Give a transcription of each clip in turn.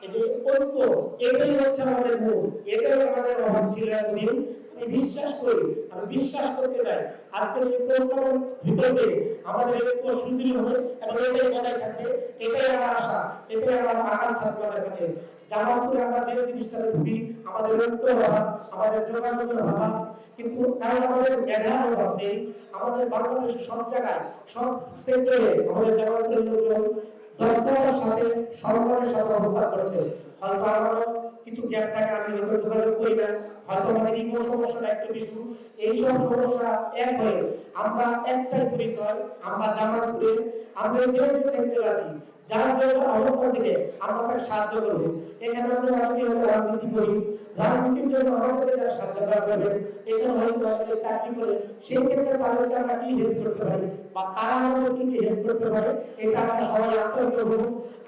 এই যে ঐক্য, এটাই হচ্ছে আমাদের মূল, এটাই আমাদের অভাব ছিল এতদিন। আমি বিশ্বাস করি, আমি বিশ্বাস করতে চাই আজকের এই প্রোগ্রামের ভিতরে আমাদের ঐক্য সুদৃঢ় হবে এবং এটাই বজায় থাকবে। এটাই আমার আশা, এটাই আমার আকাঙ্ক্ষা আপনাদের কাছে। জামালপুরে আমরা যে জিনিসটাতে ভুগি, আমাদের ঐক্যের অভাব, আমাদের যোগাযোগের অভাব, কিন্তু কারণ আমাদের মেধার অভাব নেই। আমাদের বাংলাদেশের সব জায়গায়, সব সেক্টরে আমাদের জামালপুরের লোকজন দক্ষতার সাথে সম্মানের সাথে অবস্থান করছে। হয়তো আমারও কিছু গ্যাপ থাকে, আমি হয়তো যোগাযোগ করি না, হয়তো আমাদের ইগো সমস্যাটা একটু বেশি। এইসব সমস্যা এক হয়ে আমরা একটাই পরিচয়, আমরা জামালপুরে আমরা যে যে সেক্টর আছি, যার যে অবস্থান থেকে আমরা তাকে সাহায্য করবো। এখানে আমরা অনেকে হয়তো রাজনীতি করি, রাজনীতির জন্য আমাদেরকে যারা সাহায্য করা করবেন, এখানে হয়তো অনেকে চাকরি করে, সেই ক্ষেত্রে তাদেরকে আমরা কি হেল্প করতে পারি বা তারা আমাদেরকে কি হেল্প করতে পারে, এটা আমরা সবাই আত্মহত করবো।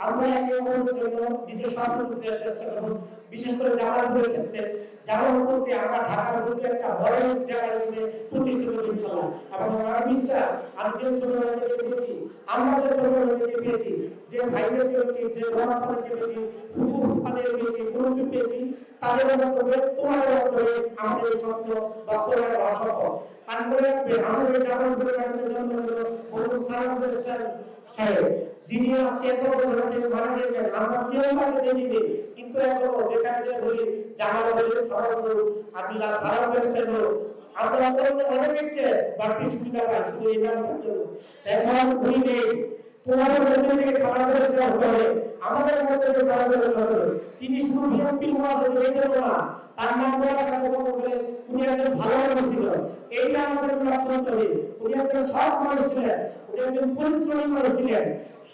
আমরা একে অপরের জন্য নিজের সর্বোচ্চ দেওয়ার চেষ্টা করবো। বিশেষ করে জামালপুরের ক্ষেত্রে, জামালপুরকে আমরা ঢাকার মধ্যে একটা বড় জায়গা হিসেবে প্রতিষ্ঠিত করতে ইনশাআল্লাহ। এবং আমার বিশ্বাস, আমি যে ছোটবেলা থেকে পেয়েছি, আমরা যে ছোটবেলা থেকে পেয়েছি, যে ভাইদের পেয়েছি, যে বড়দের পেয়েছি, ফুফু ফুফাদের পেয়েছি, মুরব্বী পেয়েছি, তাদের মাধ্যমে তোমাদের মাধ্যমে আমাদের স্বপ্ন বাস্তবায়ন হওয়া সম্ভব। আর মনে রাখবে, আমাদের জামালপুরের মাটিতে জন্ম নিল মরহুম সালাম সাহেব, যিনি আজকে এত বছর থেকে মারা গেছেন। আমরা কেউ তাকে দেখিনি, কিন্তু এখনো যেখানে যে বলি জামাল বলে সালাম আব্দুল্লাহ সালাম বেস্টের লোক, আমরা অনেক চেয়ে বাড়তি সুবিধা পাই শুধু এই নামটার জন্য। এখন উনি নেই, তোমাদের মধ্যে থেকে সালাম বেস্টের হতে হবে, আমাদের মধ্যে থেকে সালাম বেস্টের হতে হবে। তিনি শুধু বিএনপির মহাসচিব এই জন্য না, তার নাম বলার সাথে বলে উনি একজন ভালো মানুষ ছিল, এইটা আমাদের লক্ষ্য করতে হবে। উনি একজন সৎ মানুষ ছিলেন, উনি একজন পরিশ্রমী মানুষ ছিলেন।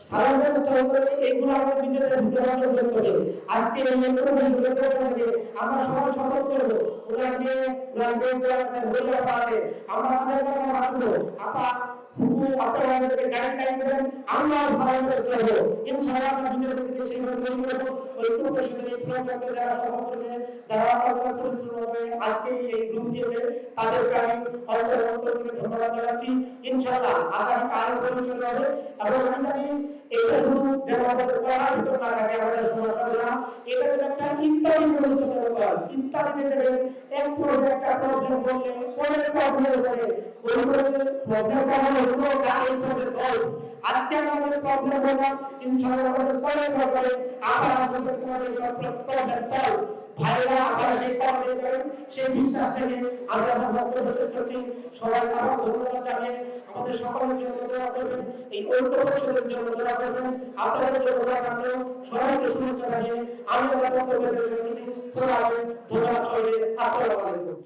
সারা দেশটা উপরে এইগুলো আমাদের নিজেদের ভিতরে অর্জন করতে হবে। আজকে এই ইনফরমেশনের প্রোগ্রাম থেকে আমরা সবাই সতর্ক করব, ওনাকে আছে, আমরা তাদের কথা রাখবো। আপা ফুপু আপনারা আমাদেরকে গাইডলাইন দেবেন, আমরা সারা দেশ চলবো ইনশাআল্লাহ। আমরা নিজেদের থেকে সেইভাবে তৈরি করবো। ওই প্রফেশনাল এই প্রোগ্রামে যারা সফল করেছে, যারা আপনারা পরিশ্রম হবে আজকে এই গ্রুপ দিয়েছে, তাদেরকে আমি অন্তর থেকে ধন্যবাদ জানাচ্ছি। ইনশাআল্লাহ আগামী আরো পরিচালনা হবে। এবং আমি জানি এটা শুধু যেন আমাদের পড়ার ভিতর না থাকে, আমাদের সমস্যা না, এটা যেন একটা ইত্যাদি অনুষ্ঠানের মতো হয়। ইত্যাদিতে যাবেন এক প্রজেক্ট একটা প্রবলেম বললে পরের প্রবলেম করে ওই করে প্রবলেমটা হলো শুধু এই প্রবলেম সলভ। আজকে আমাদের প্রবলেম হলো ইনশাআল্লাহ আমাদের পরের প্রবলেম আবার আমাদের তোমাদের সব প্রবলেম সলভ। ভাইরা আপনারা সেই পথে যাবেন, সেই বিশ্বাস থেকে আমরা বক্তব্য শেষ করছি। সবাই আবার ধন্যবাদ জানিয়ে আমাদের সকলের জন্য দোয়া করবেন, এই ঐক্য পরিষদের জন্য দোয়া করবেন, আপনাদের জন্য দোয়া করবেন। সবাইকে শুভেচ্ছা জানিয়ে আমি আমার বক্তব্য শেষ করছি। ধন্যবাদ, ধন্যবাদ সবাইকে। আসসালামু আলাইকুম।